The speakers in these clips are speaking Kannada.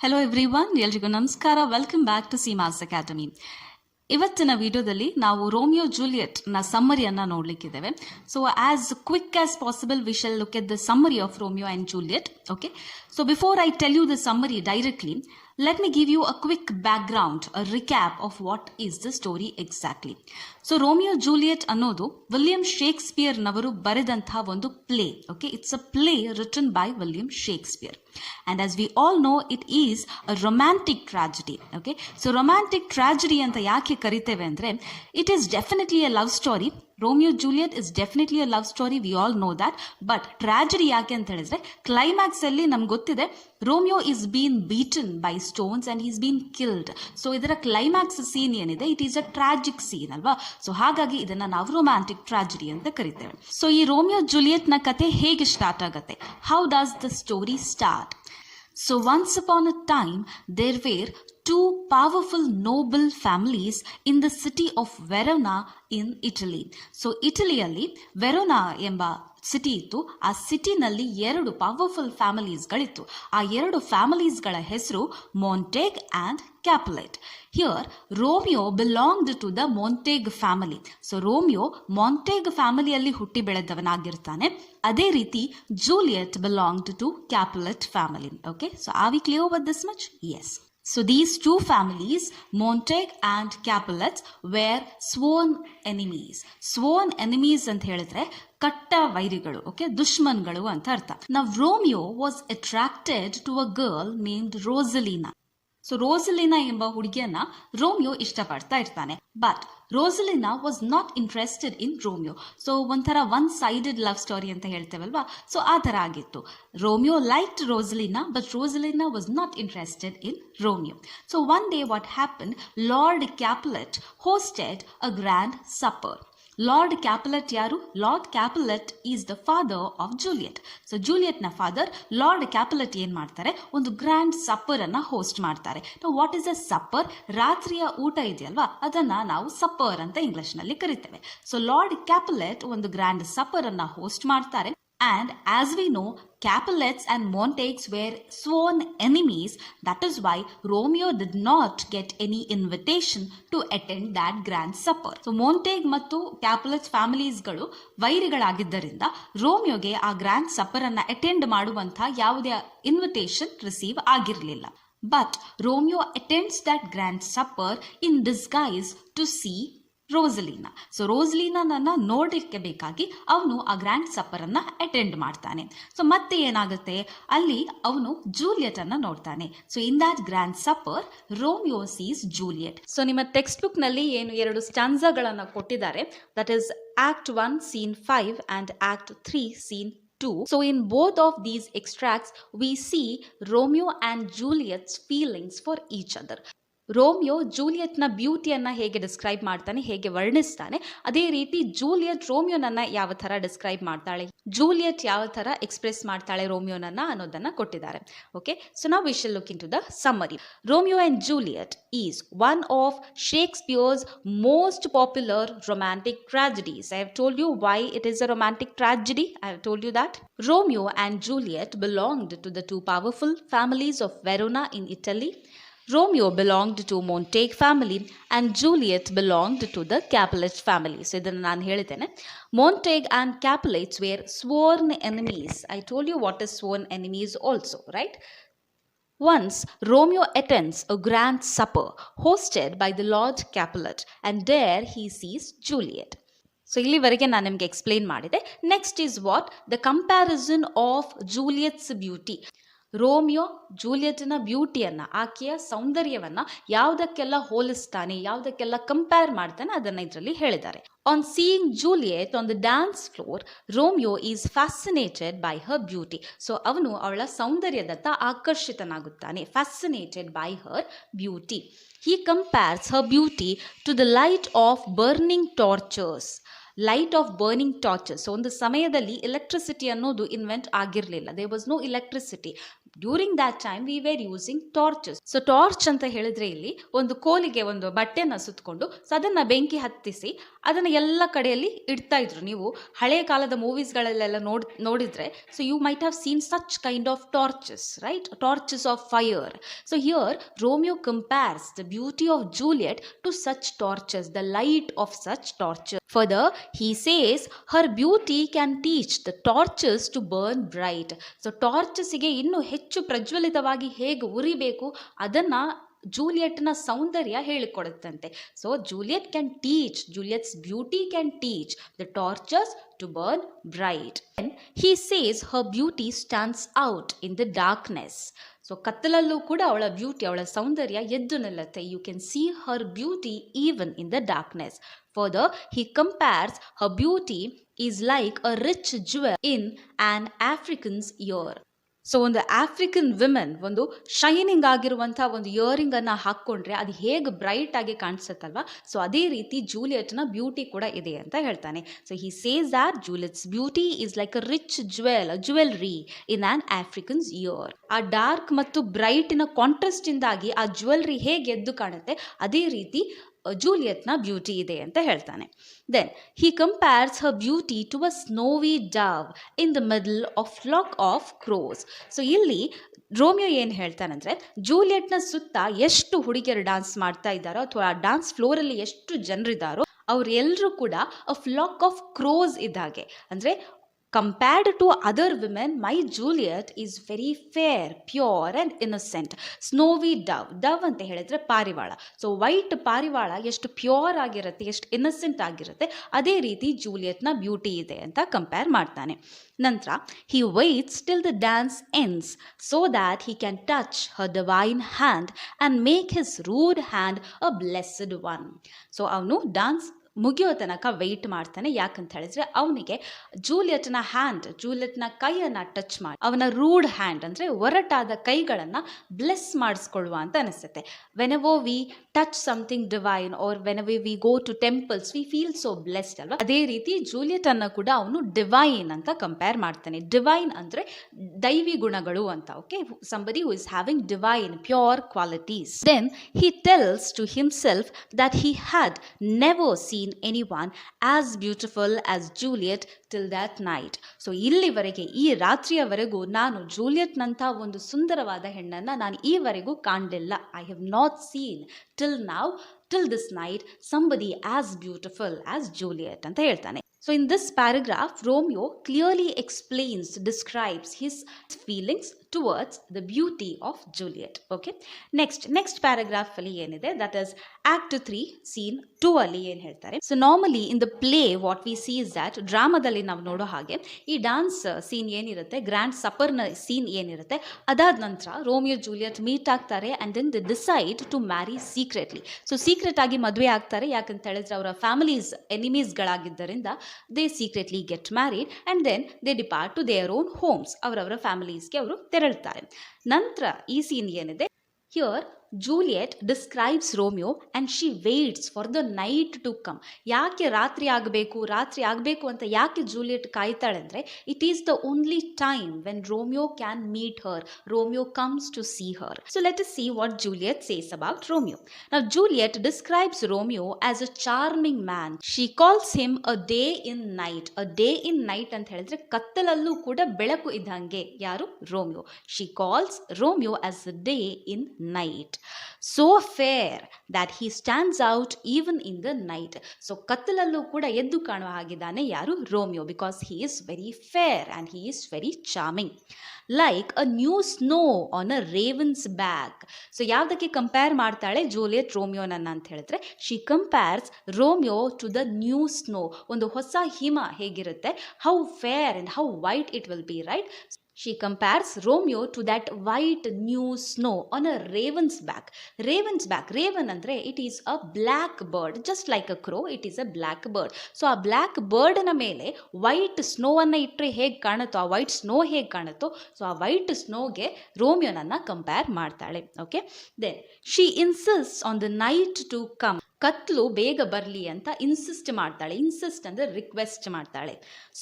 ಹೆಲೋ ಎವ್ರಿವನ್, ಎಲ್ರಿಗೂ ನಮಸ್ಕಾರ. Welcome back to Seema's academy. ಇವತ್ತಿನ ವಿಡಿಯೋದಲ್ಲಿ ನಾವು ರೋಮಿಯೋ ಜೂಲಿಯಟ್ ನ ಸಮ್ಮರಿಯನ್ನ ನೋಡ್ಲಿಕ್ಕಿದ್ದೇವೆ. So as quick as possible we shall look at the summary of Romeo and Juliet. Okay, so before I tell you the summary directly, let me give you a quick background, a recap of what is the story exactly. So Romeo Juliet ಅನ್ನೋದು ವಿಲಿಯಂ ಶೇಕ್ಸ್ಪಿಯರ್ ನವರು ಬರೆದಂತಹ ಒಂದು play. Okay, it's a play written by William Shakespeare. And as we all know, it is a romantic tragedy. Okay, so romantic tragedy ಅಂತ ಯಾಕೆ ಕರಿತೇವೆ ಅಂದ್ರೆ, it is definitely a love story. Romeo Juliet is definitely a love story, we all know that. But tragedy ಯಾಕೆ ಅಂತ ಹೇಳಿದ್ರೆ, ಕ್ಲೈಮ್ಯಾಕ್ಸ್ ಅಲ್ಲಿ ನಮ್ಗೆ ಗೊತ್ತಿದೆ Romeo is been beaten by stones and he's been killed. So ಇದರ ಕ್ಲೈಮ್ಯಾಕ್ಸ್ ಸೀನ್ ಏನಿದೆ, it is a tragic scene ಅಲ್ವಾ. ಸೊ ಹಾಗಾಗಿ ಇದನ್ನ ನಾವು ರೊಮ್ಯಾಂಟಿಕ್ ಟ್ರಾಜಿಡಿ ಅಂತ ಕರಿತೇವೆ. ಸೊ ಈ ರೋಮಿಯೋ ಜೂಲಿಯಟ್ ನ ಕತೆ ಹೇಗೆ ಸ್ಟಾರ್ಟ್ ಆಗುತ್ತೆ? How does the story start? So once upon a time, there were two powerful noble families in the city of Verona in Italy. So ಇಟಲಿಯಲ್ಲಿ ವೆರೋನಾ ಎಂಬ ಸಿಟಿ ಇತ್ತು. ಆ ಸಿಟಿನಲ್ಲಿ ಎರಡು ಪವರ್ಫುಲ್ ಫ್ಯಾಮಿಲೀಸ್ಗಳಿತ್ತು. ಆ ಎರಡು ಫ್ಯಾಮಿಲೀಸ್ಗಳ ಹೆಸರು Montague and Capulet. Here Romeo belonged to the Montague family. So Romeo Montague ಫ್ಯಾಮಿಲಿಯಲ್ಲಿ ಹುಟ್ಟಿ ಬೆಳೆದವನಾಗಿರ್ತಾನೆ. ಅದೇ ರೀತಿ Juliet belonged to Capulet family. Okay, so are we clear with this much? Yes. So these two families, Montague and Capulet, were sworn enemies. Sworn enemies ಅಂತ ಹೇಳಿದ್ರೆ ಕಟ್ಟ ವೈರಿಗಳು, ಓಕೆ, ದುಶ್ಮನ್ಗಳು ಅಂತ ಅರ್ಥ. Now Romeo was attracted to a girl named Rosalina. So Rosalina ಎಂಬ ಹುಡುಗಿಯನ್ನ ರೋಮಿಯೋ ಇಷ್ಟಪಡ್ತಾ ಇರ್ತಾನೆ. But Rosalina was not interested in Romeo. So ಒಂಥರ ಒನ್ ಸೈಡೆಡ್ ಲವ್ ಸ್ಟೋರಿ ಅಂತ ಹೇಳ್ತೇವಲ್ವಾ, ಸೊ ಆ ಥರ ಆಗಿತ್ತು. Romeo liked Rosalina, but Rosalina was not interested in Romeo. So one day what happen, Lord Capulet hosted a grand supper. Lord Capulet ಯಾರು? Lord Capulet is the father of Juliet. So ಜೂಲಿಯಟ್ನ ಫಾದರ್ ಲಾರ್ಡ್ ಕ್ಯಾಪುಲೆಟ್ ಏನ್ ಮಾಡ್ತಾರೆ, ಒಂದು ಗ್ರ್ಯಾಂಡ್ ಸಪ್ಪರ್ ಅನ್ನ ಹೋಸ್ಟ್ ಮಾಡ್ತಾರೆ. What is a supper? ರಾತ್ರಿಯ ಊಟ ಇದೆಯಲ್ವಾ, ಅದನ್ನ ನಾವು ಸಪ್ಪರ್ ಅಂತ ಇಂಗ್ಲಿಷ್ ನಲ್ಲಿ ಕರಿತೇವೆ. ಸೊ ಲಾರ್ಡ್ ಕ್ಯಾಪುಲೆಟ್ ಒಂದು ಗ್ರ್ಯಾಂಡ್ ಸಪ್ಪರ್ ಅನ್ನ ಹೋಸ್ಟ್ ಮಾಡ್ತಾರೆ. And as we know, Capulets and Montagues were sworn enemies. That is why Romeo did not get any invitation to attend that grand supper. So Montague ಮತ್ತು Capulets familiesಗಳು ವೈರಿಗಳಾಗಿದ್ದರಿಂದ ರೋಮಿಯೋಗೆ ಆ ಗ್ರ್ಯಾಂಡ್ ಸಪ್ಪರ್ ಅನ್ನ ಅಟೆಂಡ್ ಮಾಡುವಂತ ಯಾವುದೇ ಇನ್ವಿಟೇಷನ್ ರಿಸೀವ್ ಆಗಿರಲಿಲ್ಲ. But Romeo attends that grand supper in disguise to see ರೋಸಲಿನಾ. ಸೊ ರೋಸಲಿನಾನನ್ನ ನೋಡಲಿಕ್ಕೆ ಬೇಕಾಗಿ ಅವನು ಆ ಗ್ರ್ಯಾಂಡ್ ಸಪ್ಪರ್ ಅನ್ನ ಅಟೆಂಡ್ ಮಾಡ್ತಾನೆ. ಸೊ ಮತ್ತೆ ಏನಾಗುತ್ತೆ, ಅಲ್ಲಿ ಅವನು ಜೂಲಿಯಟ್ ಅನ್ನ ನೋಡ್ತಾನೆ. So in that grand supper Romeo sees Juliet. So ನಿಮ್ಮ ಟೆಕ್ಸ್ಟ್ ಬುಕ್ ನಲ್ಲಿ ಏನು ಎರಡು ಸ್ಟಾನ್ಸಾಗಳನ್ನ ಕೊಟ್ಟಿದ್ದಾರೆ, that is act 1 scene 5 and act 3 scene 2. So in both of these extracts we see Romeo and Juliet's feelings for each other. Romeo ಜೂಲಿಯಟ್ನ ಬ್ಯೂಟಿಯನ್ನ ಹೇಗೆ ಡಿಸ್ಕ್ರೈಬ್ ಮಾಡ್ತಾನೆ, ಹೇಗೆ ವರ್ಣಿಸ್ತಾನೆ, ಅದೇ ರೀತಿ ಜೂಲಿಯಟ್ ರೋಮಿಯೋನನ್ನ ಯಾವ ಥರ ಡಿಸ್ಕ್ರೈಬ್ ಮಾಡ್ತಾಳೆ, ಜೂಲಿಯಟ್ ಯಾವ ಥರ ಎಕ್ಸ್ಪ್ರೆಸ್ ಮಾಡ್ತಾಳೆ ರೋಮಿಯೋನನ್ನ ಅನ್ನೋದನ್ನ ಕೊಟ್ಟಿದ್ದಾರೆ. ಓಕೆ, ಸೊ ನಾವು we shall look into the summary. Romeo and Juliet is one of Shakespeare's most popular romantic tragedies. I have told you why it is a romantic tragedy. I have told you that Romeo and Juliet belonged to the two powerful families of Verona in Italy. Romeo belonged to Montague family and Juliet belonged to the Capulet family. So ಇದನ್ನು ನಾನು ಹೇಳಿದ್ದೇನೆ. Montague and Capulets were sworn enemies. I told you what is sworn enemies also, right? Once Romeo attends a grand supper hosted by the Lord Capulet and there he sees Juliet. So ಇಲ್ಲಿವರೆಗೆ ನಾನು ನಿಮಗೆ ಎಕ್ಸ್ಪ್ಲೇನ್ ಮಾಡಿದೆ. Next is what the comparison of Juliet's beauty. Romeo ಜೂಲಿಯಟ್ನ ಬ್ಯೂಟಿಯನ್ನ, ಆಕೆಯ ಸೌಂದರ್ಯವನ್ನ ಯಾವುದಕ್ಕೆಲ್ಲ ಹೋಲಿಸ್ತಾನೆ, ಯಾವುದಕ್ಕೆಲ್ಲ ಕಂಪೇರ್ ಮಾಡ್ತಾನೆ, ಅದನ್ನ ಇದರಲ್ಲಿ ಹೇಳಿದ್ದಾರೆ. On seeing Juliet on the dance floor, Romeo is fascinated by her beauty. So ಅವನು ಅವಳ ಸೌಂದರ್ಯದತ್ತ ಆಕರ್ಷಿತನಾಗುತ್ತಾನೆ, fascinated by her beauty. He compares her beauty to the light of burning torches. Light of burning torches. ಒಂದು ಸಮಯದಲ್ಲಿ ಎಲೆಕ್ಟ್ರಿಸಿಟಿ ಅನ್ನೋದು ಇನ್ವೆಂಟ್ ಆಗಿರಲಿಲ್ಲ. There was no electricity. During that time we were using torches. So torch ಅಂತ ಹೇಳಿದ್ರೆ ಇಲ್ಲಿ ಒಂದು ಕೋಲಿಗೆ ಒಂದು ಬಟ್ಟೆನ ಸುತ್ತಕೊಂಡು ಸೊ ಅದನ್ನ ಬೆಂಕಿ ಹತ್ತಿಸಿ ಅದನ್ನ ಎಲ್ಲ ಕಡೆಯಲ್ಲಿ ಇಡ್ತಾ ಇದ್ರು. ನೀವು ಹಳೆಯ ಕಾಲದ ಮೂವೀಸ್ಗಳಲ್ಲೆಲ್ಲ ನೋಡಿದ್ರೆ so you might have seen such kind of torches, right? Torches of fire. So here Romeo compares the beauty of Juliet to such torches, the light of such torches. Further, he says her beauty can teach the torches to burn bright. So ಟಾರ್ಚಸ್ಗೆ ಇನ್ನೂ ಹೆಚ್ಚು ಪ್ರಜ್ವಲಿತವಾಗಿ ಹೇಗೆ ಉರಿಬೇಕು ಅದನ್ನ ಜೂಲಿಯಟ್ನ ಸೌಂದರ್ಯ ಹೇಳಿಕೊಡುತ್ತಂತೆ. So Juliet can teach, Juliet's beauty can teach the torches to burn bright. And he says her beauty stands out in the darkness. So ಕತ್ತಲಲ್ಲೂ ಕೂಡ ಅವಳ ಬ್ಯೂಟಿ, ಅವಳ ಸೌಂದರ್ಯ ಎದ್ದು ನಿಲ್ಲುತ್ತೆ. You can see her beauty even in the darkness. Further, he compares her beauty is like a rich jewel in an African's ear. So ಒಂದು ಆಫ್ರಿಕನ್ ವಿಮೆನ್ ಒಂದು ಶೈನಿಂಗ್ ಆಗಿರುವಂತಹ ಒಂದು ಇಯರಿಂಗ್ ಅನ್ನ ಹಾಕೊಂಡ್ರೆ ಅದು ಹೇಗೆ ಬ್ರೈಟ್ ಆಗಿ ಕಾಣಿಸುತ್ತಲ್ವಾ, ಸೊ ಅದೇ ರೀತಿ ಜೂಲಿಯಟ್ನ ಬ್ಯೂಟಿ ಕೂಡ ಇದೆ ಅಂತ ಹೇಳ್ತಾನೆ. So he says that Juliet's beauty is like a rich jewellery in on Africans year. ಆ ಡಾರ್ಕ್ ಮತ್ತು ಬ್ರೈಟಿನ ಕಾಂಟ್ರಾಸ್ಟ್ ಇಂದಾಗಿ ಆ ಜ್ಯುವೆಲ್ರಿ ಹೇಗೆ ಎದ್ದು ಕಾಣುತ್ತೆ ಅದೇ ರೀತಿ ಜೂಲಿಯಟ್ನ ಬ್ಯೂಟಿ ಇದೆ ಅಂತ ಹೇಳ್ತಾನೆ. Then he compares her beauty to a snowy dove in the middle of flock of crows. So ಇಲ್ಲಿ ರೋಮಿಯೋ ಏನು ಹೇಳ್ತಾನಂದ್ರೆ ಜೂಲಿಯಟ್ನ ಸುತ್ತ ಎಷ್ಟು ಹುಡುಗಿಯರು ಡಾನ್ಸ್ ಮಾಡ್ತಾ ಇದ್ದಾರೋ ಅಥವಾ ಆ ಡಾನ್ಸ್ ಫ್ಲೋರಲ್ಲಿ ಎಷ್ಟು ಜನರಿದ್ದಾರೋ ಅವರೆಲ್ಲರೂ ಕೂಡ ಅ ಫ್ಲಾಕ್ ಆಫ್ ಕ್ರೋಸ್ ಇದ್ದಾಗೆ. ಅಂದರೆ compared to other women, my Juliet is very fair, pure and innocent. Snowy dove. Dove ಅಂತ ಹೇಳಿದ್ರೆ ಪಾರಿವಾಳ. ಸೊ ವೈಟ್ ಪಾರಿವಾಳ ಎಷ್ಟು ಪ್ಯೂರ್ ಆಗಿರುತ್ತೆ, ಎಷ್ಟು ಇನ್ನಸೆಂಟ್ ಆಗಿರುತ್ತೆ, ಅದೇ ರೀತಿ ಜೂಲಿಯಟ್ನ ಬ್ಯೂಟಿ ಇದೆ ಅಂತ ಕಂಪೇರ್ ಮಾಡ್ತಾನೆ. ನಂತರ he waits till the dance ends so that he can touch her divine hand and make his rude hand a blessed one. So ಅವನು ಡಾನ್ಸ್ ಮುಗಿಯೋ ತನಕ ವೆಯ್ಟ್ ಮಾಡ್ತಾನೆ. ಯಾಕಂತ ಹೇಳಿದ್ರೆ ಅವನಿಗೆ ಜೂಲಿಯಟ್ನ ಹ್ಯಾಂಡ್, ಜೂಲಿಯಟ್ನ ಕೈಯನ್ನು ಟಚ್ ಮಾಡಿ ಅವನ ರೂಡ್ ಹ್ಯಾಂಡ್ ಅಂದರೆ ಒರಟಾದ ಕೈಗಳನ್ನು ಬ್ಲೆಸ್ ಮಾಡಿಸ್ಕೊಳ್ಳುವ ಅಂತ ಅನಿಸುತ್ತೆ. Whenever we touch something divine or whenever we go to temples we feel so blessed ಅಲ್ವಾ, ಅದೇ ರೀತಿ ಜೂಲಿಯಟ್ ಅನ್ನು ಕೂಡ ಅವನು ಡಿವೈನ್ ಅಂತ ಕಂಪೇರ್ ಮಾಡ್ತಾನೆ. ಡಿವೈನ್ ಅಂದರೆ ದೈವಿ ಗುಣಗಳು ಅಂತ. Okay, somebody who is having divine pure qualities. Then he tells to himself that he had never seen anyone as beautiful as Juliet till that night. So ಇಲ್ಲಿವರೆಗೆ ಈ ರಾತ್ರಿಯವರೆಗೂ ನಾನು ಜೂಲಿಯಟ್ನಂಥ ಒಂದು ಸುಂದರವಾದ ಹೆಣ್ಣನ್ನು ನಾನು ಈವರೆಗೂ ಕಾಣಲಿಲ್ಲ. I have not seen till now, till this night, somebody as beautiful as Juliet ಅಂತ ಹೇಳ್ತಾನೆ. So in this paragraph, Romeo clearly describes his feelings towards the beauty of Juliet. Okay, next paragraph ಅಲ್ಲಿ ಏನಿದೆ, that is act 3 scene 2 ಅಲ್ಲಿ ಏನು ಹೇಳ್ತಾರೆ. So normally in the play what we see is that, ಡ್ರಾಮಾದಲ್ಲಿ ನಾವು ನೋಡೋ ಹಾಗೆ ಈ ಡಾನ್ಸ್ ಸೀನ್ ಏನಿರುತ್ತೆ, ಗ್ರ್ಯಾಂಡ್ ಸಪರ್ನ ಸೀನ್ ಏನಿರುತ್ತೆ, ಅದಾದ ನಂತರ ರೋಮಿಯೋ ಜೂಲಿಯಟ್ ಮೀಟ್ ಆಗ್ತಾರೆ and then they decide to marry secretly. So secret ಆಗಿ ಮದುವೆ ಆಗ್ತಾರೆ. ಯಾಕಂತ ಹೇಳಿದ್ರೆ ಅವರ ಫ್ಯಾಮಿಲೀಸ್ ಎನಿಮೀಸ್ಗಳಾಗಿದ್ದರಿಂದ they secretly get married and then they depart to their own homes. ಅವರವರ ಫ್ಯಾಮಿಲೀಸ್ಗೆ ಅವರು ತೆರಳುತ್ತಾರೆ. ನಂತರ ಈ ಸೀನ್ ಏನಿದೆ, here Juliet describes Romeo and she waits for the night to come. ಯಾಕೆ ರಾತ್ರಿ ಆಗಬೇಕು ಅಂತ ಯಾಕೆ ಜೂಲಿಯಟ್ ಕಾಯ್ತಾಳೆ ಅಂದರೆ, it is the only time when Romeo can meet her. Romeo comes to see her. So let us see what Juliet says about Romeo. Now Juliet describes Romeo as a charming man. She calls him a day in night. A day in night ಅಂತ ಹೇಳಿದ್ರೆ ಕತ್ತಲಲ್ಲೂ ಕೂಡ ಬೆಳಕು ಇದ್ದಂಗೆ. ಯಾರು? Romeo. She calls Romeo as a day in night. So fair that he stands out even in the night. So ಕತ್ತಲಲ್ಲೂ ಕೂಡ ಎದ್ದು ಕಾಣುವ ಹಾಗಿದ್ದಾನೆ ಯಾರು? Romeo. Because he is very fair and he is very charming. Like a new snow on a raven's back. So ಯಾವುದಕ್ಕೆ ಕಂಪೇರ್ ಮಾಡ್ತಾಳೆ ಜೂಲಿಯಟ್ ರೋಮಿಯೋನನ್ನ ಅಂತ ಹೇಳಿದ್ರೆ, she compares Romeo to the new snow. ಒಂದು ಹೊಸ ಹಿಮ ಹೇಗಿರುತ್ತೆ, how fair and how white it will be, right? She compares Romeo to that white new snow on a raven's back. Raven's back. Raven andre it is a black bird, just like a crow. It is a black bird. So a black bird na mele white snow anna itre hege kaanutto, a white snow hege kaanutto, so a white snow ge Romeo nanna compare ಮಾಡ್ತಾಳೆ. Okay, then she insists on the night to come ಕತ್ಲು ಬೇಗ ಬರಲಿ ಅಂತ ಇನ್ಸಿಸ್ಟ್ ಮಾಡ್ತಾಳೆ. ಇನ್ಸಿಸ್ಟ್ ಅಂದರೆ ರಿಕ್ವೆಸ್ಟ್ ಮಾಡ್ತಾಳೆ.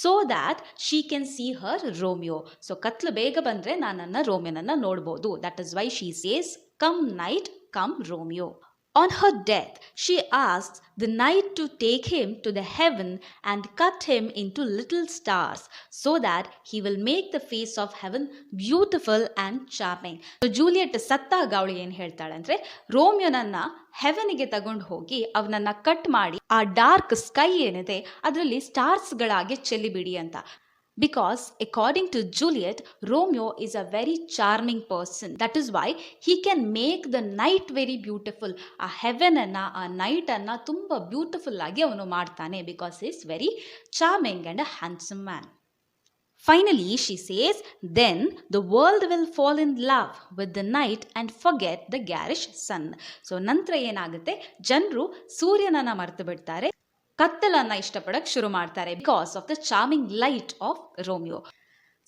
So that she can see her Romeo. So ಕತ್ಲು ಬೇಗ ಬಂದರೆ ನಾನು ನನ್ನ ರೋಮಿಯೋನನ್ನು ನೋಡ್ಬೋದು. That is why she says come night come Romeo. On her death, she asks the night to take him to the heaven and cut him into little stars so that he will make the face of heaven beautiful and charming. So Juliet ಸತ್ತಾಗ ಅವಳು ಏನು ಹೇಳ್ತಾಳೆ ಅಂದರೆ, ರೋಮಿಯೋನನ್ನ ಹೆವನಿಗೆ ತಗೊಂಡು ಹೋಗಿ ಅವನನ್ನ ಕಟ್ ಮಾಡಿ ಆ ಡಾರ್ಕ್ ಸ್ಕೈ ಏನಿದೆ ಅದರಲ್ಲಿ ಸ್ಟಾರ್ಸ್ಗಳಾಗಿ ಚೆಲ್ಲಿಬಿಡಿ ಅಂತ. Because according to Juliet, Romeo is a very charming person. That is why he can make the night very beautiful. ಆ ಹೆವೆನನ್ನು, ಆ ನೈಟನ್ನು ತುಂಬ ಬ್ಯೂಟಿಫುಲ್ ಆಗಿ ಅವನು ಮಾಡ್ತಾನೆ. Because he is very charming and a handsome man. Finally, she says, then the world will fall in love with the night and forget the garish sun. So ನಂತರ ಏನಾಗುತ್ತೆ, ಜನರು ಸೂರ್ಯನನ್ನು ಮರೆತು ಬಿಡ್ತಾರೆ, ಕತ್ತಲನ್ನು ಇಷ್ಟಪಡಕ್ಕೆ ಶುರು ಮಾಡ್ತಾರೆ. Because of the charming light of Romeo.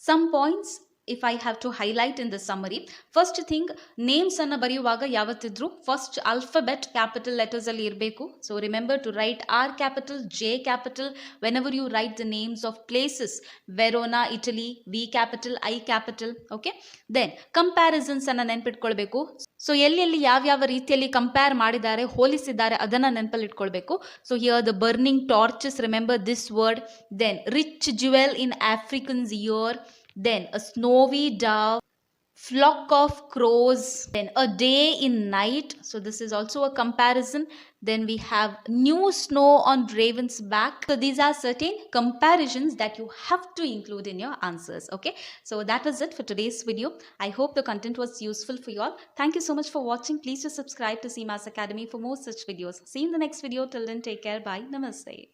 Some points if I have to highlight in the summary. First thing, names ಅನ್ನು ಬರೆಯುವಾಗ ಯಾವತ್ತಿದ್ರು ಫಸ್ಟ್ ಆಲ್ಫಾಬೆಟ್ ಕ್ಯಾಪಿಟಲ್ ಲೆಟರ್ಸ್ ಅಲ್ಲಿ ಇರಬೇಕು. So remember to write R capital, J capital whenever you write the names of places. Verona Italy, V capital, I capital. Okay, then comparisons ಅನ್ನು ನೆನ್ಪಿಟ್ಕೊಳ್ಬೇಕು. ಸೊ ಎಲ್ಲೆಲ್ಲಿ ಯಾವ್ಯಾವ ರೀತಿಯಲ್ಲಿ ಕಂಪೇರ್ ಮಾಡಿದ್ದಾರೆ, ಹೋಲಿಸಿದ್ದಾರೆ, ಅದನ್ನು ನೆನಪಲ್ಲಿ ಇಟ್ಕೊಳ್ಬೇಕು. So here the burning torches, remember this word. Then rich jewel in African's ear. Then a snowy dove, flock of crows, then a day in night. So this is also a comparison. Then we have new snow on raven's back. So these are certain comparisons that you have to include in your answers. Okay, so that was it for today's video. I hope the content was useful for you all. Thank you so much for watching. Please do subscribe to SEEMA'S Academy for more such videos. See you in the next video. Till then, take care. Bye. Namaste.